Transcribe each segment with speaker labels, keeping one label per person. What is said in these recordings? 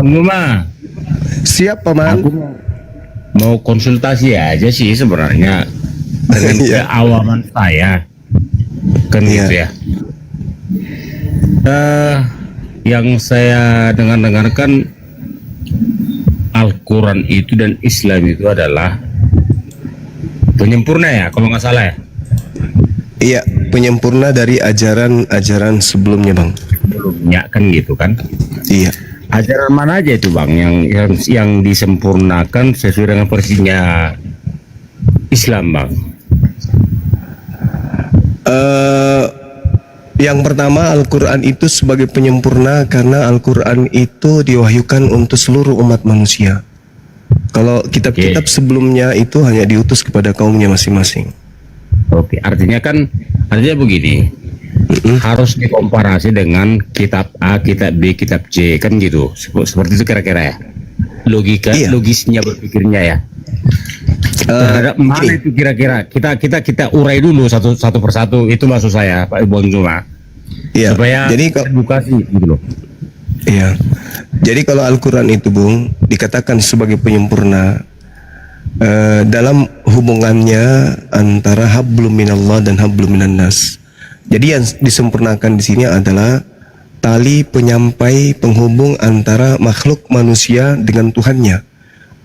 Speaker 1: Cuma
Speaker 2: Siap, Paman.
Speaker 1: aku mau konsultasi aja sih sebenarnya dengan
Speaker 2: Iya.
Speaker 1: keawaman saya, kan
Speaker 2: Iya.
Speaker 1: gitu ya. Yang saya dengarkan Al-Quran itu dan Islam itu adalah penyempurna ya, kalau nggak salah ya.
Speaker 2: Iya, penyempurna dari ajaran-ajaran sebelumnya, Bang.
Speaker 1: Sebelumnya kan gitu kan.
Speaker 2: Iya.
Speaker 1: Ajaran mana aja itu bang yang disempurnakan sesuai dengan versinya Islam bang?
Speaker 2: Yang pertama, Al-Quran itu sebagai penyempurna karena Al-Quran itu diwahyukan untuk seluruh umat manusia. Kalau kitab-kitab sebelumnya itu hanya diutus kepada kaumnya masing-masing.
Speaker 1: Oke, artinya begini, harus dikomparasi dengan kitab A, kitab B, kitab C, kan gitu. Seperti itu kira-kira ya. Logisnya berpikirnya ya. Terhadap mana
Speaker 2: gini.
Speaker 1: itu kira-kira? Kita urai dulu satu persatu. Itu maksud saya, Pak Bang Juma.
Speaker 2: Iya.
Speaker 1: Supaya
Speaker 2: Jadi
Speaker 1: edukasi gitu loh.
Speaker 2: iya. Jadi kalau Al-Quran itu, Bung, dikatakan sebagai penyempurna dalam hubungannya antara hablum minallah dan hablum minan nas. Jadi yang disempurnakan di sini adalah tali penyampai penghubung antara makhluk manusia dengan Tuhannya,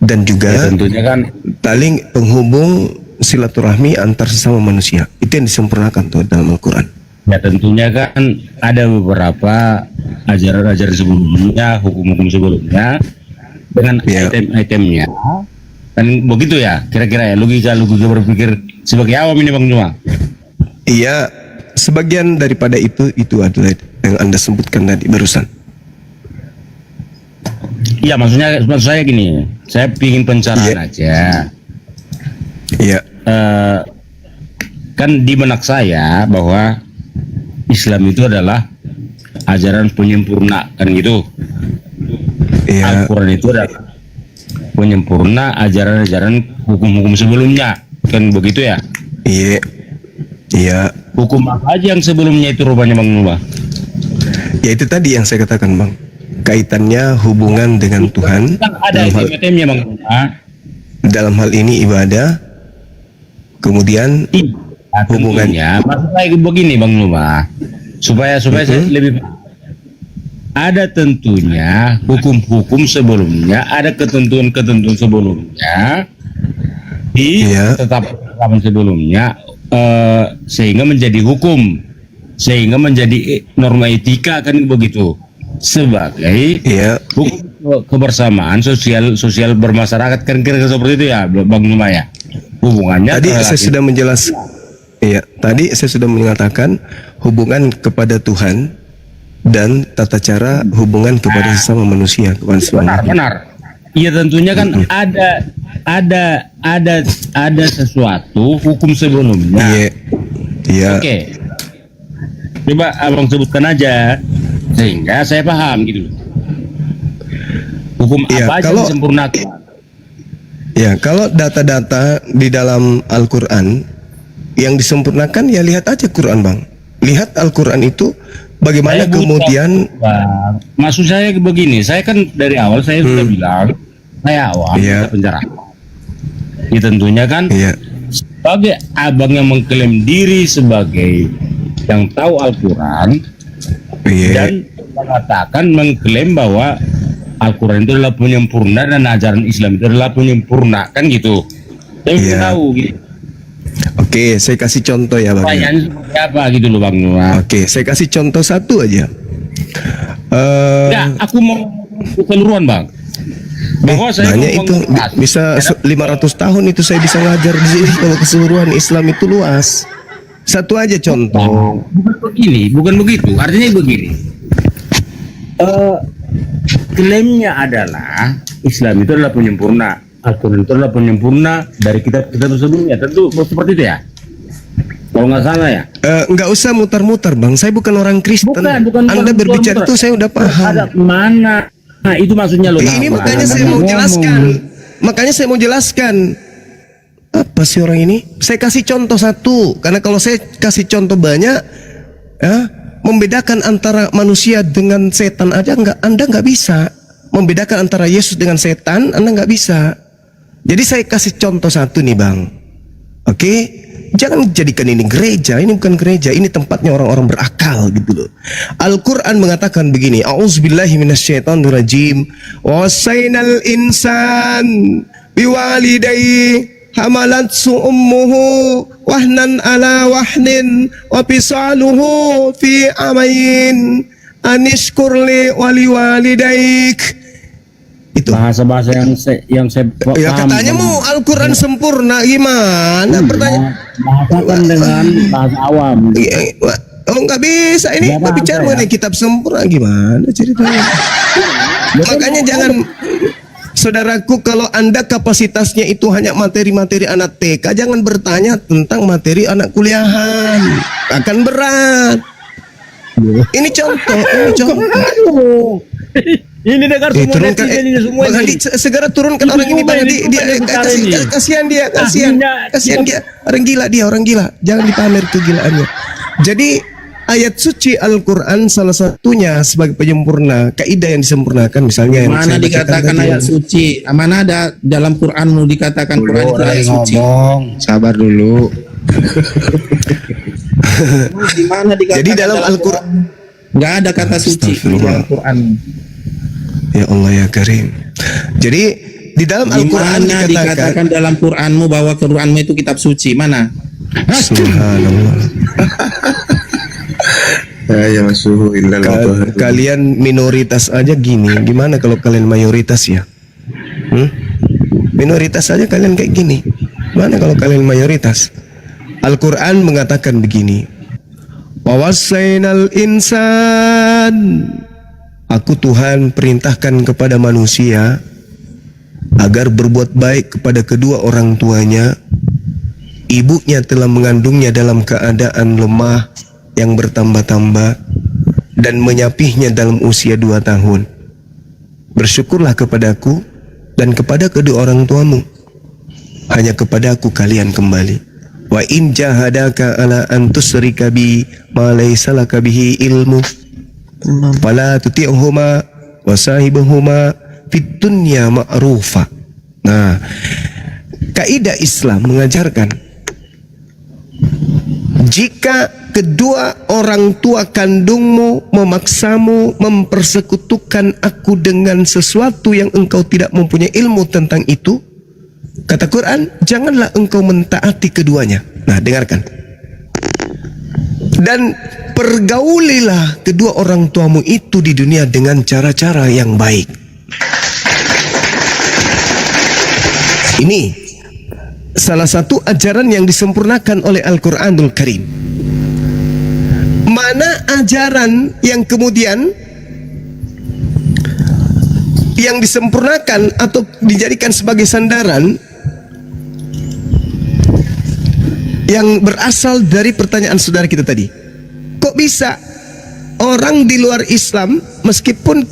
Speaker 2: dan juga
Speaker 1: Ya, tentunya kan
Speaker 2: tali penghubung silaturahmi antar sesama manusia. Itu yang disempurnakan tuh dalam Al-Quran.
Speaker 1: ya tentunya kan ada beberapa ajaran-ajaran sebelumnya, hukum-hukum sebelumnya dengan
Speaker 2: Ya.
Speaker 1: item-itemnya. Kan begitu ya, kira-kira ya logika berpikir sebagai awam ini Bang Juma.
Speaker 2: Iya, sebagian daripada itu adalah yang Anda sebutkan tadi barusan.
Speaker 1: Iya, maksud saya gini, saya ingin pencerahan
Speaker 2: Iya.
Speaker 1: aja.
Speaker 2: Iya,
Speaker 1: Kan di benak saya bahwa Islam itu adalah ajaran penyempurna, kan gitu.
Speaker 2: iya,
Speaker 1: Al-Quran itu adalah penyempurna ajaran-ajaran hukum-hukum sebelumnya, kan begitu ya.
Speaker 2: iya, iya.
Speaker 1: Hukum apa aja yang sebelumnya itu rupanya Bang Juma?
Speaker 2: Ya itu tadi yang saya katakan, Bang. Kaitannya hubungan dengan Tuhan
Speaker 1: Kan ada item-itemnya Bang Juma.
Speaker 2: dalam hal ini ibadah. Kemudian hubungannya.
Speaker 1: Maksud saya begini Bang Numa, supaya saya lebih ada tentunya hukum-hukum sebelumnya, ada ketentuan-ketentuan sebelumnya tetap sebelumnya, sehingga menjadi hukum, sehingga menjadi norma etika, kan begitu, sebagai hukum kebersamaan sosial bermasyarakat, kan kira-kira seperti itu ya Bang Numa ya. Hubungannya
Speaker 2: Tadi saya sudah menjelaskan. Iya, tadi saya sudah mengatakan hubungan kepada Tuhan dan tata cara hubungan kepada sesama manusia, kepada sesama.
Speaker 1: Benar. Iya, tentunya kan ada sesuatu hukum sebelumnya.
Speaker 2: Iya. Iya.
Speaker 1: Oke. Coba Abang sebutkan aja sehingga saya paham gitu. Hukum
Speaker 2: Iya,
Speaker 1: apa aja yang disempurnakan?
Speaker 2: Ya, kalau data-data di dalam Al-Quran yang disempurnakan, ya lihat aja Quran, Bang. Lihat Al-Quran itu bagaimana kemudian.
Speaker 1: Bang, maksud saya begini, saya kan dari awal saya sudah bilang saya awam penjara. Ya tentunya kan sebagai abang yang mengklaim diri sebagai yang tahu Al-Quran dan mengklaim bahwa Al-Quran itu adalah penyempurna dan ajaran Islam itu adalah penyempurna, kan gitu. Saya ingin tahu gitu.
Speaker 2: Oke, saya kasih contoh ya Bang.
Speaker 1: Pertanyaannya seperti apa gitu loh Bang Noah.
Speaker 2: Oke, saya kasih contoh satu aja.
Speaker 1: Enggak, aku mau keseluruhan Bang. Bahwa saya
Speaker 2: banyak itu bisa 500 tahun itu saya bisa ngajar di sini kalau keseluruhan Islam itu luas. Satu aja contoh.
Speaker 1: Bukan begitu. Artinya begini. Klaimnya adalah Islam itu adalah penyempurna, Al-Quran itu adalah penyempurna dari kitab-kitab sebelumnya. Tentu seperti itu ya. Kalau nggak salah ya.
Speaker 2: Nggak usah mutar-mutar Bang. Saya bukan orang Kristen.
Speaker 1: Bukan
Speaker 2: Anda berbicara itu saya udah paham.
Speaker 1: Ada mana? Nah, itu maksudnya loh.
Speaker 2: Ini makanya saya mau jelaskan. Makanya saya mau jelaskan. Apa sih orang ini? Saya kasih contoh satu. Karena kalau saya kasih contoh banyak, membedakan antara manusia dengan setan aja Anda nggak bisa membedakan antara Yesus dengan setan, Anda nggak bisa. Jadi saya kasih contoh satu nih Bang. Oke? Jangan jadikan ini gereja, ini bukan gereja, ini tempatnya orang-orang berakal gitu loh. Al-Quran mengatakan begini, A'udzubillahi minasyaitonirrajim, wasainal insan biwalidayhi hamalatsu ummuhu wahnan ala wahnin wa fisaluhu fi amain anishkurli wali walidaik. Itu
Speaker 1: bahasa-bahasa yang saya
Speaker 2: ya
Speaker 1: paham.
Speaker 2: katanya mau Al-Quran sempurna, gimana pertanyaan?
Speaker 1: Bahasakan dengan bahasa awam.
Speaker 2: Oh nggak bisa, ini bicara mengenai kitab sempurna, gimana ceritanya? Makanya jangan, saudaraku, kalau Anda kapasitasnya itu hanya materi-materi anak TK, jangan bertanya tentang materi anak kuliahan, akan berat. Ini contoh, ini contoh.
Speaker 1: Ini dengar semua
Speaker 2: turunkan,
Speaker 1: netizen ini semua
Speaker 2: Bang Hadi, segera turunkan orang ini Bang Hadi. Kasihan dia, orang gila. Jangan dipamer kegilaannya. Jadi ayat suci Al-Quran salah satunya sebagai penyempurna, kaidah yang disempurnakan, misalnya yang
Speaker 3: mana dikatakan ayat suci? Mana ada dalam Quranmu dikatakan Quran itu ayat suci?
Speaker 4: Sabar dulu.
Speaker 3: Di mana dikatakan?
Speaker 2: Jadi dalam Al-Quran
Speaker 3: nggak ada kata suci di dalam Quran.
Speaker 2: Ya Allah ya Karim. Jadi di dalam Al-Quran
Speaker 3: dikatakan dalam Quranmu bahwa Quranmu itu kitab suci, mana?
Speaker 2: Subhanallah.
Speaker 4: Ya masuhu illal
Speaker 2: Kalian minoritas aja gini, gimana kalau kalian mayoritas ya? Minoritas aja kalian kayak gini. Mana kalau kalian mayoritas? Al-Quran mengatakan begini, wawasainal insan, aku Tuhan perintahkan kepada manusia agar berbuat baik kepada kedua orang tuanya. Ibunya telah mengandungnya dalam keadaan lemah yang bertambah-tambah dan menyapihnya dalam usia 2 tahun. Bersyukurlah kepadaku dan kepada kedua orang tuamu. Hanya kepadaku kalian kembali. Wa in jahadaka ala an tusyrika bi ma laysa laka bihi ilmu fala tuti'huma wa sahibuhuma fid dunya ma'rufa. Nah, kaidah Islam mengajarkan jika kedua orang tua kandungmu memaksamu mempersekutukan aku dengan sesuatu yang engkau tidak mempunyai ilmu tentang itu, kata Quran, janganlah engkau mentaati keduanya. Nah, dengarkan. Dan pergaulilah kedua orang tuamu itu di dunia dengan cara-cara yang baik. Ini salah satu ajaran yang disempurnakan oleh Al-Quranul Karim. Mana ajaran yang kemudian yang disempurnakan atau dijadikan sebagai sandaran yang berasal dari pertanyaan saudara kita tadi. Kok bisa orang di luar Islam, meskipun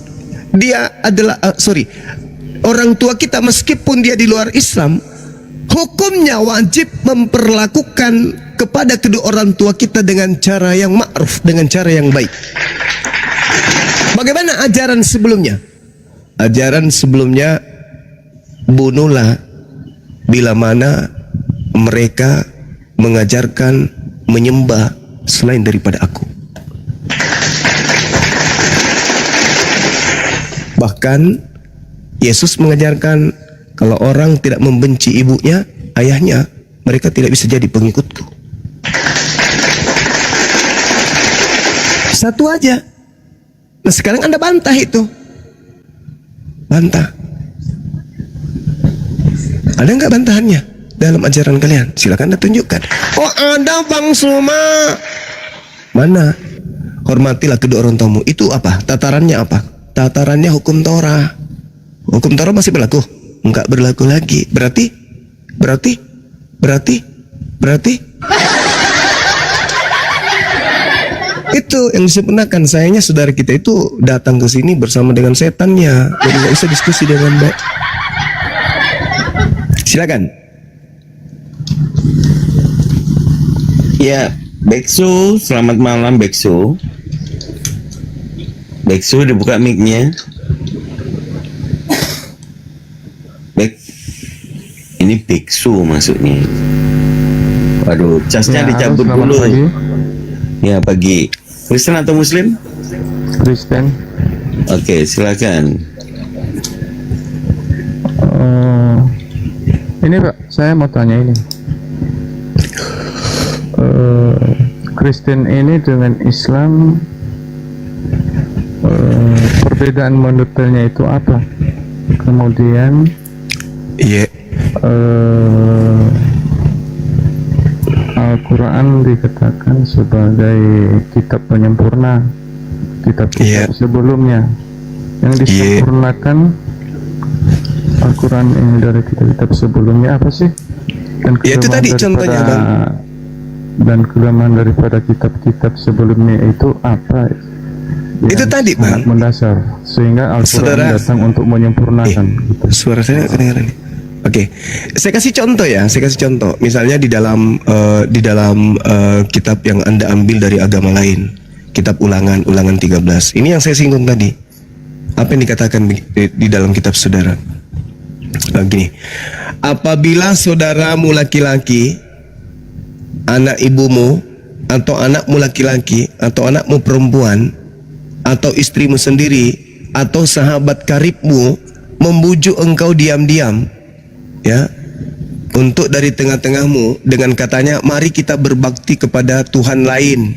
Speaker 2: dia adalah orang tua kita meskipun dia di luar Islam, hukumnya wajib memperlakukan kepada kedua orang tua kita dengan cara yang ma'ruf, dengan cara yang baik. Bagaimana ajaran sebelumnya? Ajaran sebelumnya, bunuhlah bila mana mereka mengajarkan menyembah selain daripada aku. Bahkan Yesus mengajarkan kalau orang tidak membenci ibunya, ayahnya, mereka tidak bisa jadi pengikutku. Satu aja. Nah, sekarang Anda bantah itu. Bantah. Ada nggak bantahannya dalam ajaran kalian? Silakan Anda tunjukkan. Oh, ada Bang Suma. Mana? Hormatilah kedua orang tuamu. Itu apa? Tatarannya apa? Tatarannya hukum Torah. Hukum Torah masih berlaku? Enggak berlaku lagi. Berarti itu yang disempurnakan. Sayangnya saudara kita itu datang ke sini bersama dengan setannya, jadi nggak bisa diskusi dengan baik. Silakan.
Speaker 5: Ya, Beksu, selamat malam Beksu. Beksu dibuka mic-nya. Ini biksu maksudnya. Waduh, casnya
Speaker 6: Ya,
Speaker 5: dicabut
Speaker 6: selamat
Speaker 5: dulu.
Speaker 6: pagi.
Speaker 5: Ya, pagi. Kristen atau Muslim?
Speaker 6: Kristen.
Speaker 5: Oke, silakan.
Speaker 6: Ini Pak, saya mau tanya ini. Kristen ini dengan Islam perbedaan mendetailnya itu apa? Kemudian
Speaker 2: Iya.
Speaker 6: Al-Quran dikatakan sebagai kitab penyempurna, kitab-kitab sebelumnya yang disempurnakan. Al-Quran ini dari kitab-kitab sebelumnya apa sih? Dan
Speaker 2: Ya, itu tadi contohnya, Bang.
Speaker 6: Dan kelemahan daripada kitab-kitab sebelumnya itu apa?
Speaker 2: Itu tadi,
Speaker 6: sangat
Speaker 2: Bang.
Speaker 6: mendasar sehingga Al-Quran
Speaker 2: Saudara,
Speaker 6: datang untuk menyempurnakan. Gitu.
Speaker 2: Suara saya kedengaran nih. Oke, saya kasih contoh ya. Saya kasih contoh. Misalnya di dalam kitab yang Anda ambil dari agama lain, kitab Ulangan 13. Ini yang saya singgung tadi. Apa yang dikatakan di dalam kitab saudara? Gini, apabila saudaramu laki-laki, anak ibumu, atau anakmu laki-laki, atau anakmu perempuan, atau istrimu sendiri, atau sahabat karibmu membujuk engkau diam-diam, ya, untuk dari tengah-tengahmu dengan katanya, mari kita berbakti kepada Tuhan lain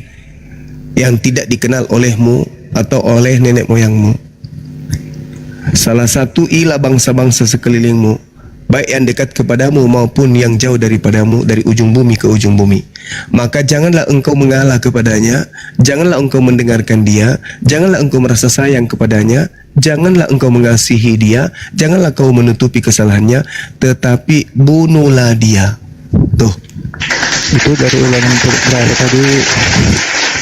Speaker 2: yang tidak dikenal olehmu atau oleh nenek moyangmu. Salah satu ilah bangsa-bangsa sekelilingmu, baik yang dekat kepadamu maupun yang jauh daripadamu, dari ujung bumi ke ujung bumi. Maka janganlah engkau mengalah kepadanya, janganlah engkau mendengarkan dia, janganlah engkau merasa sayang kepadanya, janganlah engkau mengasihi dia, janganlah kau menutupi kesalahannya, tetapi bunuhlah dia. Tuh,
Speaker 6: Itu dari ulangan berapa tadi?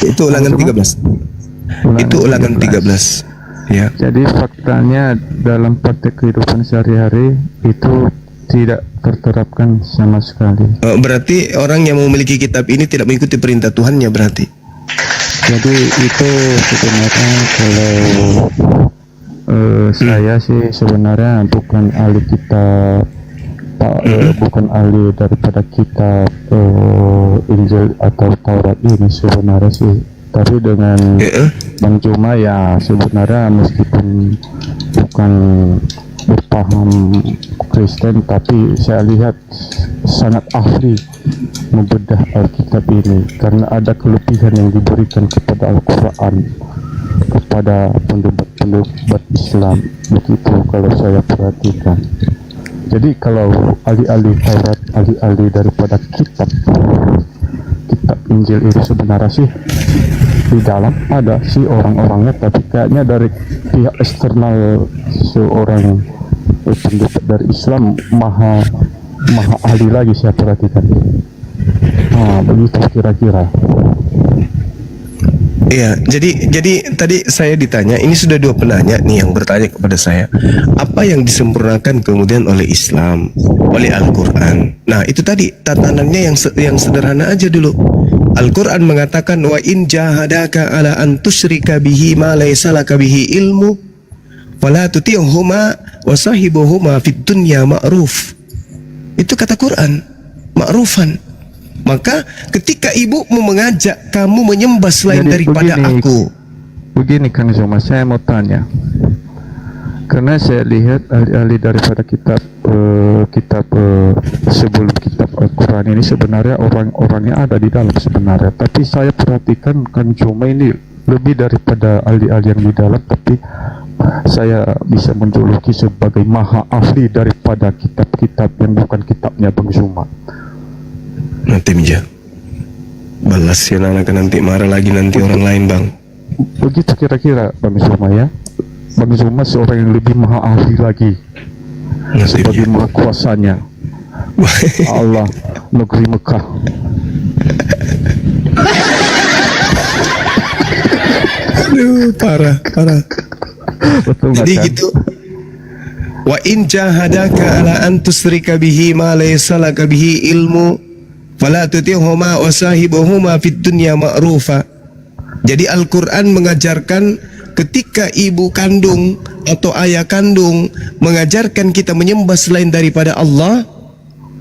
Speaker 2: itu ulangan 13. Itu ulangan 13. Ya.
Speaker 6: Jadi faktanya dalam praktek kehidupan sehari-hari itu tidak terterapkan sama sekali.
Speaker 2: Berarti orang yang memiliki kitab ini tidak mengikuti perintah Tuhannya berarti.
Speaker 6: Jadi itu sebenarnya kalau saya sih sebenarnya bukan ahli kitab, bukan ahli daripada kitab Injil atau Taurat ini sebenarnya sih. Tapi dengan Bang Juma ya sebenarnya meskipun bukan berpaham Kristen, tapi saya lihat sangat ahli membedah Alkitab ini karena ada kelebihan yang diberikan kepada Al-Quran kepada pendebat Islam. Begitu kalau saya perhatikan. Jadi kalau ahli-ahli Taurat, ahli-ahli daripada kitab Injil itu sebenarnya sih di dalam ada sih orang-orangnya, tapi kayaknya dari pihak eksternal seorang pendebat dari Islam maha ahli lagi saya perhatikan. Begitu kira-kira.
Speaker 2: Iya, jadi tadi saya ditanya, ini sudah dua penanya nih yang bertanya kepada saya, apa yang disempurnakan kemudian oleh Islam, oleh Al-Quran. Nah itu tadi tatanannya yang sederhana aja dulu. Al-Quran mengatakan wa in jahadaka ala an tusyrika bihi ma laysa laka bihi ilmu fala tuti'huma wa sahibuhuma fid dunya ma'ruf. Itu kata Quran, ma'rufan. Maka ketika ibumu mengajak kamu menyembah selain daripada aku.
Speaker 6: Begini Kang Zuma, saya mau tanya. Karena saya lihat ahli-ahli daripada kitab sebelum kitab Al-Quran ini sebenarnya orang-orangnya ada di dalam sebenarnya. Tapi saya perhatikan Kang Zuma ini lebih daripada ahli-ahli yang di dalam, tapi saya bisa menjuluki sebagai maha ahli daripada kitab-kitab yang bukan kitabnya Bang Zuma.
Speaker 2: Nanti Mija balas ya, anak nanti marah lagi nanti orang lain Bang.
Speaker 6: Begitu kira-kira Bang Zuma ya. Bang Zuma seorang yang lebih maha ahli lagi sebagai maha kuasanya Allah negeri Mekah.
Speaker 2: Aduh, parah.
Speaker 6: Betul.
Speaker 2: Jadi gitu. Wa in jahadaka ala an tusyrika bihi ma laysa laka bihi ilmu fala tuti'huma wa sahibuhuma fid dunya ma'rufa. Jadi Al-Quran mengajarkan ketika ibu kandung atau ayah kandung mengajarkan kita menyembah selain daripada Allah,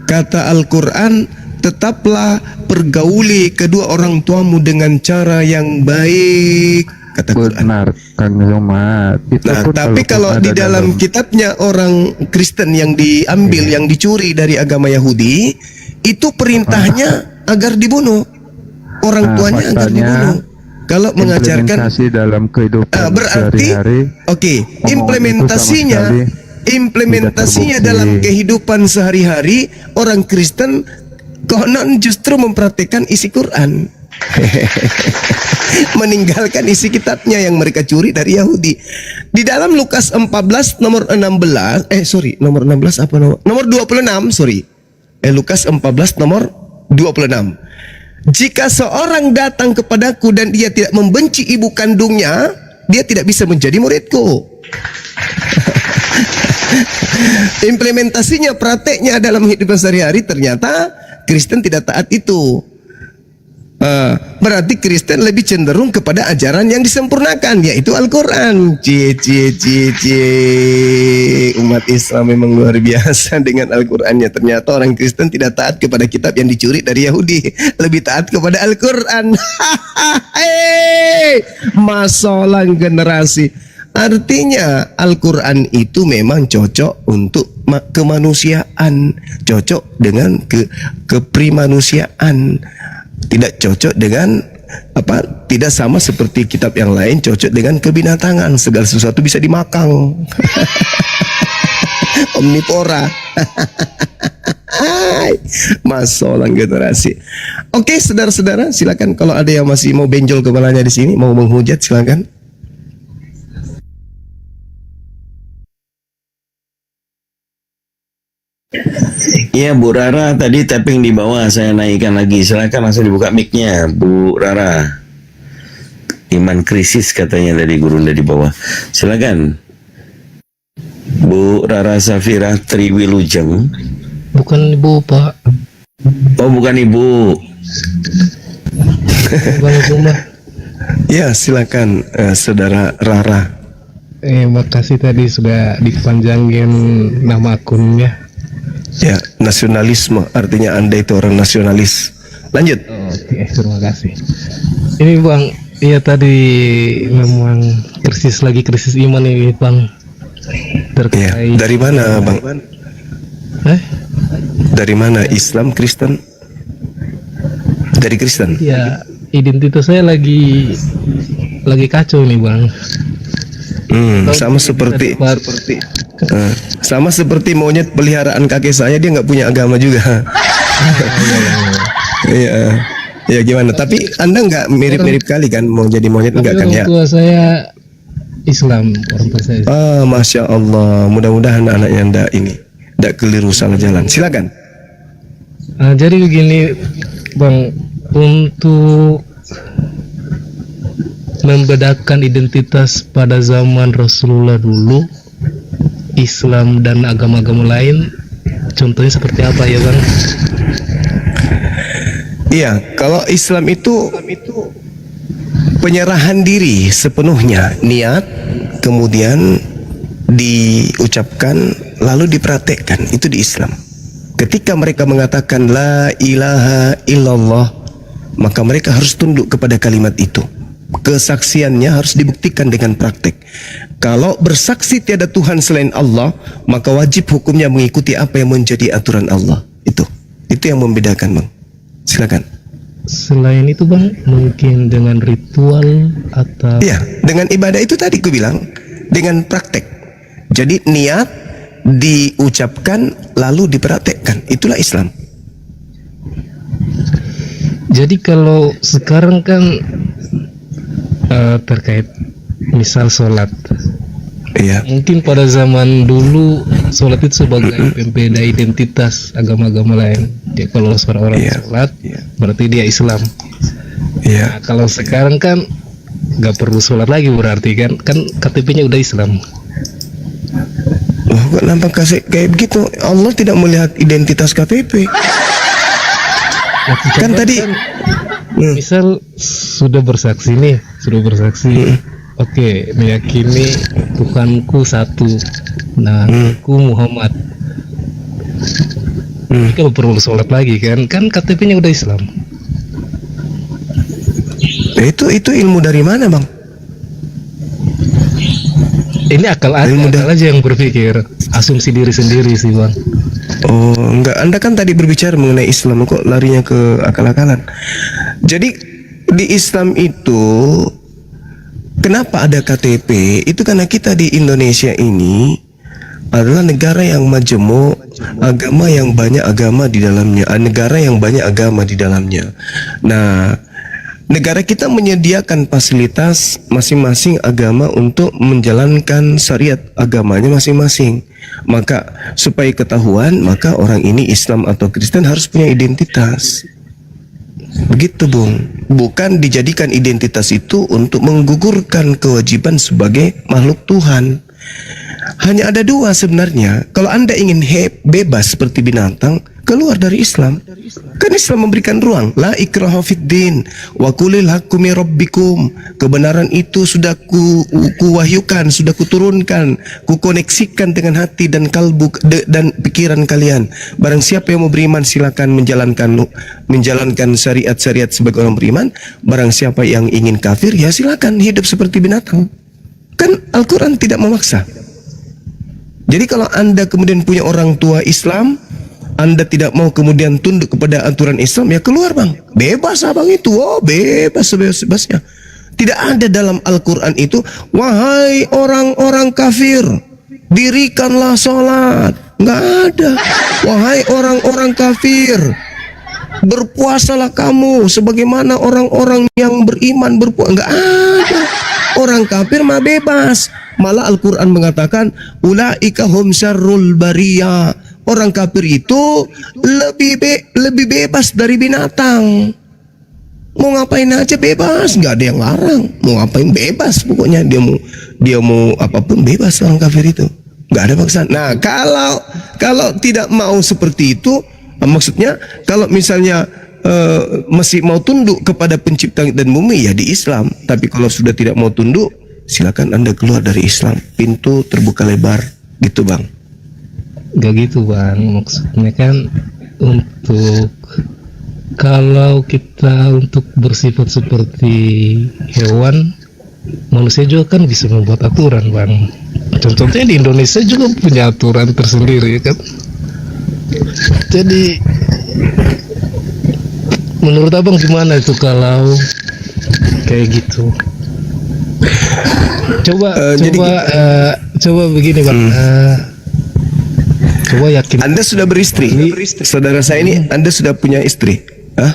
Speaker 2: Kata Al-Quran, tetaplah pergauli kedua orang tuamu dengan cara yang baik. Kata Quran.
Speaker 6: Benar, Kang Somad. Itu
Speaker 2: Nah,
Speaker 6: pun
Speaker 2: tapi kalau di
Speaker 6: ada
Speaker 2: dalam kitabnya orang Kristen yang diambil, yang dicuri dari agama Yahudi, itu perintahnya agar dibunuh. Orang tuanya agar
Speaker 6: faktanya,
Speaker 2: dibunuh. Kalau mengajarkan
Speaker 6: implementasi dalam kehidupan
Speaker 2: berarti
Speaker 6: sehari-hari,
Speaker 2: implementasinya
Speaker 6: tidak
Speaker 2: dalam
Speaker 6: terbukti.
Speaker 2: kehidupan sehari-hari orang Kristen konon justru mempraktikkan isi Quran. Meninggalkan isi kitabnya yang mereka curi dari Yahudi. Di dalam Lukas 14 nomor 16, nomor 16 apa nomor 26, Lukas 14 nomor 26. Jika seorang datang kepadaku dan dia tidak membenci ibu kandungnya, dia tidak bisa menjadi muridku. Implementasinya, prakteknya dalam hidup sehari-hari, ternyata Kristen tidak taat itu. Berarti Kristen lebih cenderung kepada ajaran yang disempurnakan, yaitu Al-Quran. Umat Islam memang luar biasa dengan Al-Qurannya. Ternyata orang Kristen tidak taat kepada kitab yang dicuri dari Yahudi, lebih taat kepada Al-Quran. Masalah generasi. Artinya Al-Quran itu memang cocok untuk kemanusiaan, cocok dengan keprimanusiaan. Tidak cocok dengan tidak sama seperti kitab yang lain cocok dengan kebinatangan. Segala sesuatu bisa dimakan. Omnivora. Masalah generasi. Oke, saudara-saudara, silakan kalau ada yang masih mau benjol kepalanya di sini, mau menghujat, silakan.
Speaker 5: Iya, Bu Rara tadi tapping di bawah, saya naikkan lagi. Silakan langsung dibuka mic-nya, Bu Rara. Iman krisis katanya dari guru di bawah. Silakan. Bu Rara Safira Triwilujeng.
Speaker 7: Bukan Ibu, Pak.
Speaker 5: Oh, bukan Ibu.
Speaker 7: Bang Zuma.
Speaker 2: Ya, silakan Saudara Rara.
Speaker 7: Makasih tadi sudah dipanjangin nama akunnya.
Speaker 2: Ya, nasionalisme artinya Anda itu orang nasionalis. Lanjut.
Speaker 7: Oke, terima kasih. Ini Bang, iya tadi memang krisis iman ini Bang.
Speaker 2: Ya, dari mana Bang? Dari mana? Islam, Kristen? Dari Kristen?
Speaker 7: Ya, identitas saya lagi kacau nih Bang.
Speaker 2: Sama seperti monyet peliharaan kakek saya, dia nggak punya agama juga. Iya, ya gimana? Tapi Anda nggak mirip-mirip kali kan mau jadi monyet, enggak kan ya?
Speaker 7: Orang tua saya Islam, orang tua saya.
Speaker 2: Masya Allah, mudah-mudahan anaknya ndak keliru salah jalan. Silakan.
Speaker 7: Jadi begini Bang, untuk membedakan identitas pada zaman Rasulullah dulu, Islam dan agama-agama lain, contohnya seperti apa ya Bang?
Speaker 2: Iya, kalau Islam itu penyerahan diri sepenuhnya, niat, kemudian diucapkan, lalu dipraktekkan, itu di Islam. Ketika mereka mengatakan la ilaha illallah, maka mereka harus tunduk kepada kalimat itu. Kesaksiannya harus dibuktikan dengan praktek. Kalau bersaksi tiada Tuhan selain Allah, maka wajib hukumnya mengikuti apa yang menjadi aturan Allah. Itu yang membedakan Bang. Silakan.
Speaker 7: Selain itu Bang, mungkin dengan ritual atau
Speaker 2: Iya, dengan ibadah itu tadi ku bilang, dengan praktek. Jadi niat diucapkan lalu dipraktekkan, itulah Islam.
Speaker 7: Jadi kalau sekarang kan terkait misal sholat,
Speaker 2: Iya.
Speaker 7: mungkin pada zaman dulu sholat itu sebagai pembeda identitas agama-agama lain. Jadi kalau seorang sholat, berarti dia Islam.
Speaker 2: Iya.
Speaker 7: Nah, kalau sekarang kan nggak perlu sholat lagi, berarti kan KTP-nya udah Islam.
Speaker 2: Loh, kok nampak kayak begitu? Allah tidak melihat identitas KTP.
Speaker 7: Nah,
Speaker 2: Kan tadi
Speaker 7: misal sudah bersaksi, oke, meyakini Tuhanku satu, aku Muhammad. Kalau perlu sholat lagi kan KTP-nya udah Islam.
Speaker 2: Nah, itu ilmu dari mana, Bang?
Speaker 7: Ini akal aja yang berpikir, asumsi diri sendiri sih, Bang.
Speaker 2: Oh, enggak. Anda kan tadi berbicara mengenai Islam, kok larinya ke akal-akalan. Jadi di Islam itu kenapa ada KTP? Itu karena kita di Indonesia ini adalah negara yang majemuk, agama yang banyak agama di dalamnya, negara yang banyak agama di dalamnya. Nah, negara kita menyediakan fasilitas masing-masing agama untuk menjalankan syariat agamanya masing-masing. Maka supaya ketahuan, maka orang ini Islam atau Kristen harus punya identitas. Begitu, Bung. Bukan dijadikan identitas itu untuk menggugurkan kewajiban sebagai makhluk Tuhan. Hanya ada dua sebenarnya. Kalau Anda ingin bebas seperti binatang, keluar dari Islam. Kan Islam memberikan ruang. La ikraha fiddin wa qulil haqqu mir rabbikum. Kebenaran itu sudah kuwahyukan, sudah kuturunkan, kukoneksikan dengan hati dan kalbu dan pikiran kalian. Barang siapa yang mau beriman silakan menjalankan syariat-syariat sebagai orang beriman. Barang siapa yang ingin kafir ya silakan hidup seperti binatang. Kan Al-Quran tidak memaksa. Jadi kalau Anda kemudian punya orang tua Islam, Anda tidak mau kemudian tunduk kepada aturan Islam, ya keluar, Bang. Bebas abang itu, bebas sebebas-bebasnya. Tidak ada dalam Al-Quran itu, wahai orang-orang kafir, dirikanlah sholat. Nggak ada. Wahai orang-orang kafir, berpuasalah kamu sebagaimana orang-orang yang beriman berpuasa. Nggak ada. Orang kafir mah bebas. Malah Al-Quran mengatakan ulaika hum syarrul bariyah. Orang kafir itu lebih bebas dari binatang. Mau ngapain aja bebas, nggak ada yang larang. Mau ngapain bebas, pokoknya dia mau apapun bebas orang kafir itu. Nggak ada paksaan. Nah, kalau tidak mau seperti itu, maksudnya kalau misalnya masih mau tunduk kepada pencipta langit dan bumi ya di Islam. Tapi kalau sudah tidak mau tunduk, silakan Anda keluar dari Islam. Pintu terbuka lebar, gitu, Bang.
Speaker 7: Gak gitu, Bang. Maksudnya kan untuk kalau kita untuk bersifat seperti hewan, manusia juga kan bisa membuat aturan, Bang. Contohnya di Indonesia juga punya aturan tersendiri, kan. Jadi menurut abang gimana itu kalau kayak gitu? Coba begini, Bang. Coba yakin.
Speaker 2: Anda sudah beristri? Saudara saya ini, Anda sudah punya istri? Hah?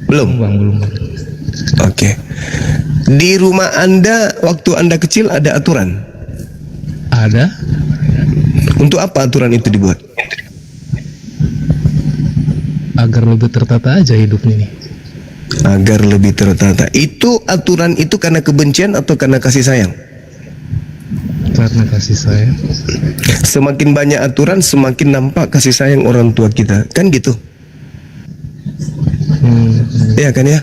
Speaker 2: Belum?
Speaker 7: Belum, Bang.
Speaker 2: Oke. Di rumah Anda waktu Anda kecil ada aturan?
Speaker 7: Ada.
Speaker 2: Untuk apa aturan itu dibuat?
Speaker 7: Agar lebih tertata aja hidupnya nih.
Speaker 2: Agar lebih tertata. Itu aturan itu karena kebencian atau karena kasih sayang?
Speaker 7: Karena kasih sayang.
Speaker 2: Semakin banyak aturan, semakin nampak kasih sayang orang tua kita. Kan gitu? Iya kan ya?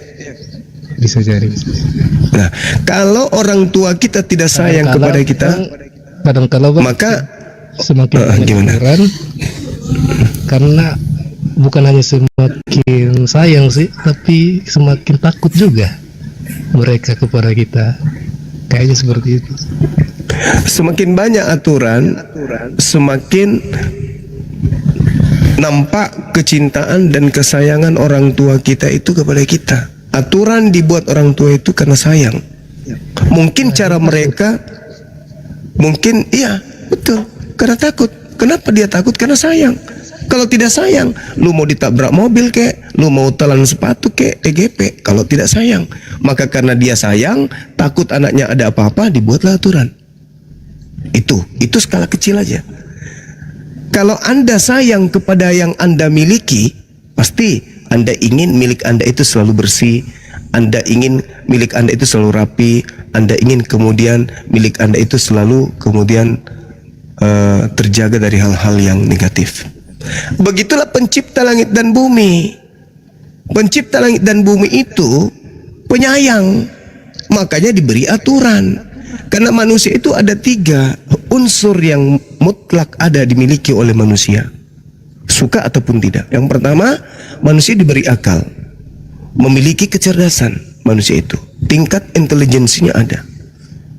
Speaker 7: Bisa jadi.
Speaker 2: Nah, kalau orang tua kita tidak sayang kepada kita,
Speaker 7: kadang-kala,
Speaker 2: maka
Speaker 7: semakin banyak aturan, karena bukan hanya semakin sayang sih, tapi semakin takut juga mereka kepada kita. Kayaknya seperti itu.
Speaker 2: Semakin banyak aturan, semakin nampak kecintaan dan kesayangan orang tua kita itu kepada kita. Aturan dibuat orang tua itu karena sayang. Mungkin cara mereka, mungkin iya, betul, karena takut. Kenapa dia takut? Karena sayang. Kalau tidak sayang, lu mau ditabrak mobil kek, lu mau telan sepatu kek, EGP. Kalau tidak sayang, maka karena dia sayang, takut anaknya ada apa-apa, dibuatlah aturan. Itu skala kecil aja. Kalau Anda sayang kepada yang Anda miliki, pasti Anda ingin milik Anda itu selalu bersih, Anda ingin milik Anda itu selalu rapi, Anda ingin kemudian milik Anda itu selalu kemudian terjaga dari hal-hal yang negatif. Begitulah pencipta langit dan bumi. Pencipta langit dan bumi itu penyayang, makanya diberi aturan. Karena manusia itu ada 3 unsur yang mutlak ada dimiliki oleh manusia. suka ataupun tidak. Yang pertama, manusia diberi akal, memiliki kecerdasan. Manusia itu tingkat intelijensinya ada.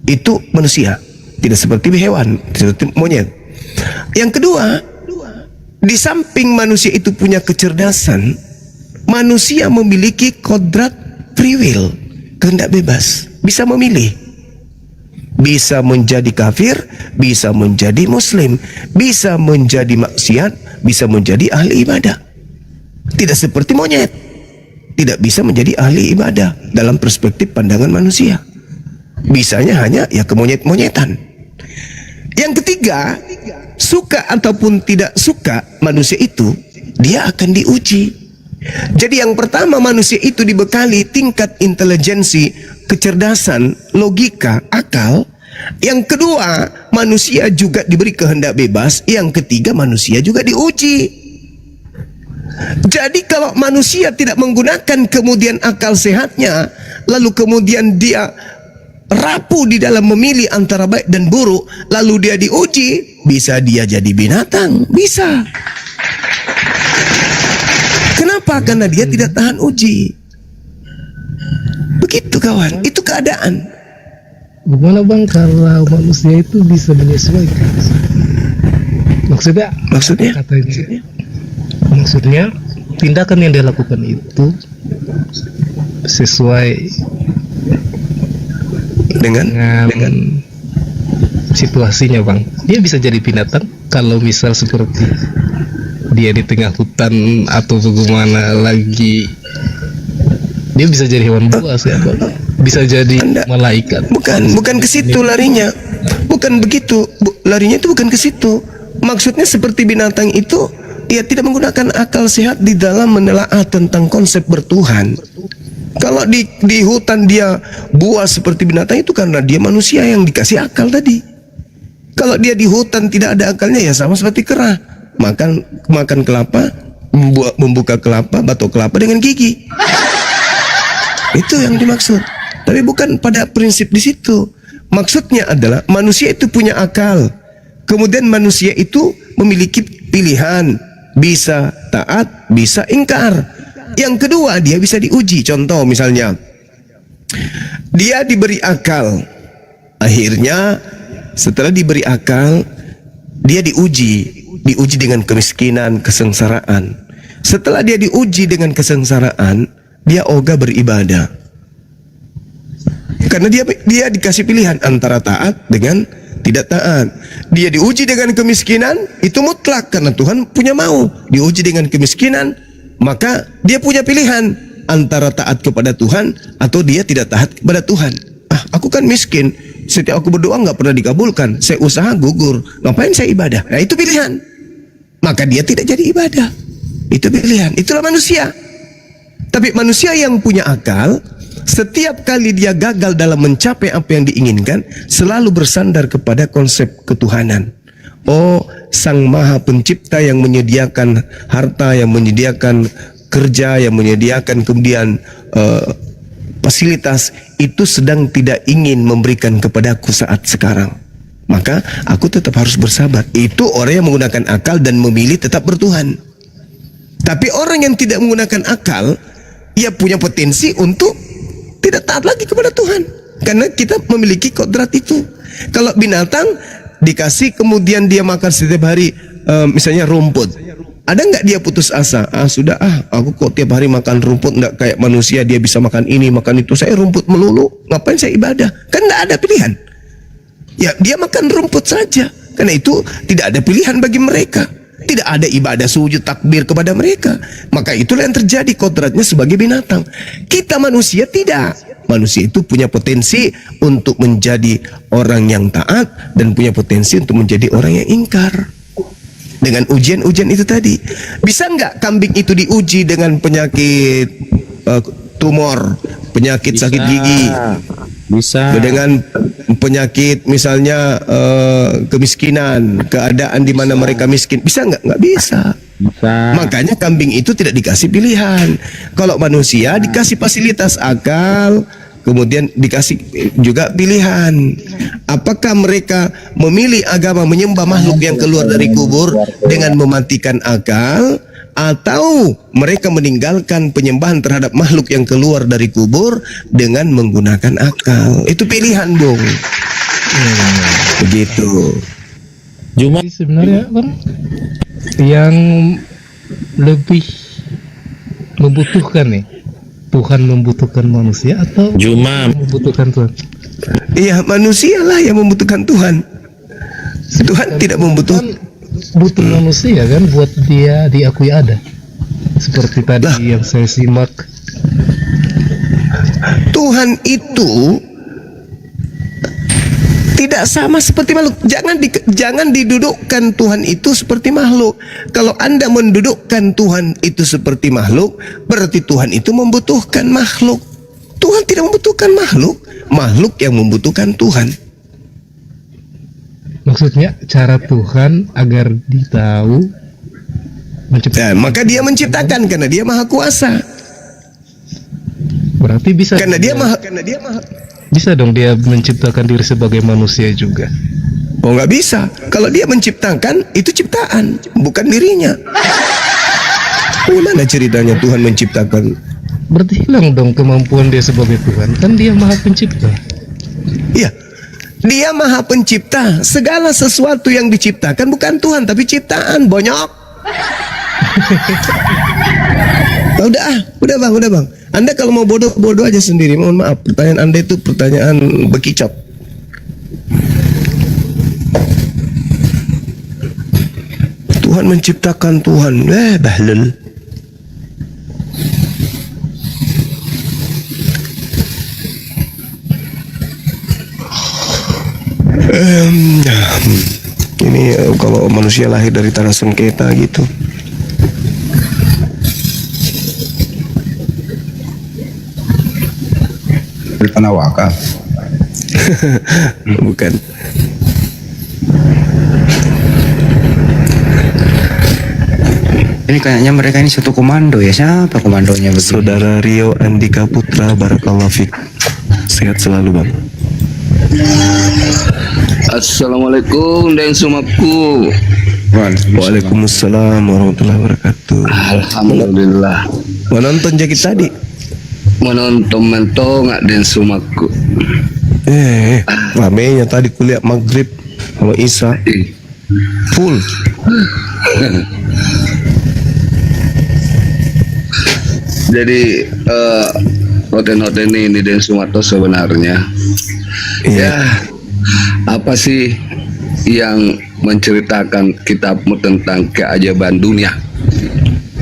Speaker 2: Itu manusia, tidak seperti hewan, seperti monyet. Yang kedua, di samping manusia itu punya kecerdasan, manusia memiliki kodrat free will, kehendak bebas, bisa memilih, bisa menjadi kafir, bisa menjadi muslim, bisa menjadi maksiat, bisa menjadi ahli ibadah. Tidak seperti monyet, tidak bisa menjadi ahli ibadah dalam perspektif pandangan manusia. Bisanya hanya ya kemonyet-monyetan. Yang ketiga, suka ataupun tidak suka manusia itu, dia akan diuji. Jadi yang pertama, manusia itu dibekali tingkat intelijensi, kecerdasan, logika, akal. Yang kedua, manusia juga diberi kehendak bebas. Yang ketiga, manusia juga diuji. Jadi kalau manusia tidak menggunakan kemudian akal sehatnya, lalu kemudian dia rapuh di dalam memilih antara baik dan buruk, lalu dia diuji, bisa dia jadi binatang, bisa. Kenapa? Karena dia tidak tahan uji. Begitu kawan, itu keadaan.
Speaker 7: Gimana bang kalau manusia itu bisa menyesuaikan? Maksudnya katanya, maksudnya tindakan yang dia lakukan itu sesuai dengan situasinya bang. Dia bisa jadi binatang kalau misal seperti dia di tengah hutan atau bagaimana lagi, dia bisa jadi hewan buas ya bang. Bisa jadi malaikat.
Speaker 2: Bukan ke situ larinya. Bukan begitu. Larinya itu bukan ke situ. Maksudnya seperti binatang itu, ia tidak menggunakan akal sehat di dalam menelaah tentang konsep bertuhan. Kalau di hutan dia buas seperti binatang, itu karena dia manusia yang dikasih akal tadi. Kalau dia di hutan tidak ada akalnya, ya sama seperti kera. Makan kelapa, membuka kelapa, batok kelapa dengan gigi. Itu yang dimaksud. Tapi bukan pada prinsip di situ. Maksudnya adalah manusia itu punya akal. Kemudian manusia itu memiliki pilihan, bisa taat, bisa ingkar. Yang kedua, dia bisa diuji. Contoh misalnya, dia diberi akal. Akhirnya setelah diberi akal, dia diuji dengan kemiskinan, kesengsaraan. Setelah dia diuji dengan kesengsaraan, dia ogah beribadah. Karena dia dikasih pilihan antara taat dengan tidak taat. Dia diuji dengan kemiskinan, itu mutlak karena Tuhan punya mau. Diuji dengan kemiskinan, maka dia punya pilihan antara taat kepada Tuhan atau dia tidak taat kepada Tuhan. Aku kan miskin, setiap aku berdoa nggak pernah dikabulkan. Saya usaha gugur, ngapain saya ibadah? Nah itu pilihan. Maka dia tidak jadi ibadah. Itu pilihan. Itulah manusia. Tapi manusia yang punya akal, setiap kali dia gagal dalam mencapai apa yang diinginkan, selalu bersandar kepada konsep ketuhanan. Oh, Sang Maha Pencipta yang menyediakan harta, yang menyediakan kerja, yang menyediakan kemudian fasilitas, itu sedang tidak ingin memberikan kepadaku saat sekarang. Maka aku tetap harus bersabar. Itu orang yang menggunakan akal dan memilih tetap bertuhan. Tapi orang yang tidak menggunakan akal, ia punya potensi untuk tidak taat lagi kepada Tuhan. Karena kita memiliki kodrat itu. Kalau binatang dikasih kemudian dia makan setiap hari misalnya rumput, ada nggak dia putus asa? Aku kok tiap hari makan rumput, nggak kayak manusia, dia bisa makan ini makan itu, saya rumput melulu, ngapain saya ibadah? Kan nggak ada pilihan. Ya dia makan rumput saja. Karena itu tidak ada pilihan bagi mereka. Tidak ada ibadah sujud takbir kepada mereka. Maka itulah yang terjadi kodratnya sebagai binatang. Kita manusia tidak. Manusia itu punya potensi untuk menjadi orang yang taat dan punya potensi untuk menjadi orang yang ingkar. Dengan ujian-ujian itu tadi. Bisa nggak kambing itu diuji dengan penyakit tumor, penyakit sakit gigi?
Speaker 1: Bisa.
Speaker 2: Dengan penyakit misalnya kemiskinan, keadaan di mana mereka miskin, bisa nggak? Nggak bisa. Makanya kambing itu tidak dikasih pilihan. Kalau manusia dikasih fasilitas akal, Kemudian dikasih juga pilihan. Apakah mereka memilih agama menyembah makhluk yang keluar dari kubur dengan mematikan akal, atau mereka meninggalkan penyembahan terhadap makhluk yang keluar dari kubur dengan menggunakan akal? Itu pilihan, Bung. Begitu.
Speaker 7: Jadi sebenarnya Bang, yang lebih membutuhkan nih, Tuhan membutuhkan manusia atau membutuhkan Tuhan?
Speaker 2: Iya, manusialah yang membutuhkan Tuhan. Tuhan tidak membutuhkan.
Speaker 7: Butuh manusia kan buat dia diakui ada. Seperti tadi yang saya simak.
Speaker 2: Tuhan itu tidak sama seperti makhluk. Jangan didudukkan Tuhan itu seperti makhluk. Kalau Anda mendudukkan Tuhan itu seperti makhluk, berarti Tuhan itu membutuhkan makhluk. Tuhan tidak membutuhkan makhluk. Makhluk yang membutuhkan Tuhan.
Speaker 7: Maksudnya cara Tuhan agar ditahu menciptakan.
Speaker 2: Maka dia menciptakan karena dia maha kuasa.
Speaker 7: Berarti bisa
Speaker 2: Karena dia maha.
Speaker 7: Bisa dong dia menciptakan diri sebagai manusia juga.
Speaker 2: Oh, nggak bisa. Kalau dia menciptakan, itu ciptaan, bukan dirinya. Bagaimana ceritanya Tuhan menciptakan?
Speaker 7: Berarti hilang dong kemampuan dia sebagai Tuhan. Kan dia maha pencipta.
Speaker 2: Iya, dia maha pencipta. Segala sesuatu yang diciptakan bukan Tuhan, tapi ciptaan. Bonyok. Udah bang. Anda kalau mau bodoh aja sendiri. Mohon maaf, pertanyaan Anda itu pertanyaan bekicot. Tuhan menciptakan Tuhan. Bahlul. Ini kalau manusia lahir dari tanah sengketa gitu.
Speaker 4: Dari tanah wakaf.
Speaker 2: Bukan.
Speaker 8: Ini kayaknya mereka ini satu komando ya. Siapa komandonya begini?
Speaker 2: Saudara Rio Andika Putra, barakallahu fik. Sehat selalu, Bang.
Speaker 9: Assalamualaikum dan sumaku.
Speaker 2: Waalaikumsalam warahmatullahi wabarakatuh.
Speaker 9: Alhamdulillah.
Speaker 2: Menonton jakit tadi.
Speaker 9: Menonton nggak dan sumaku.
Speaker 2: Ramenya tadi kuliah maghrib sama Isya full.
Speaker 9: Jadi hotel-hotel ini dan Sumarto sebenarnya ya apa sih yang menceritakan kitabmu tentang keajaiban dunia?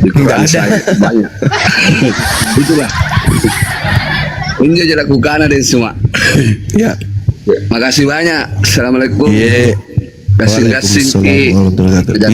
Speaker 9: Di Quran saya banyak. Itulah. Ini aja lakukan dan semua.
Speaker 2: Ya.
Speaker 9: Makasih banyak. Assalamualaikum.
Speaker 2: Waalaikumsalam warahmatullahi wabarakatuh.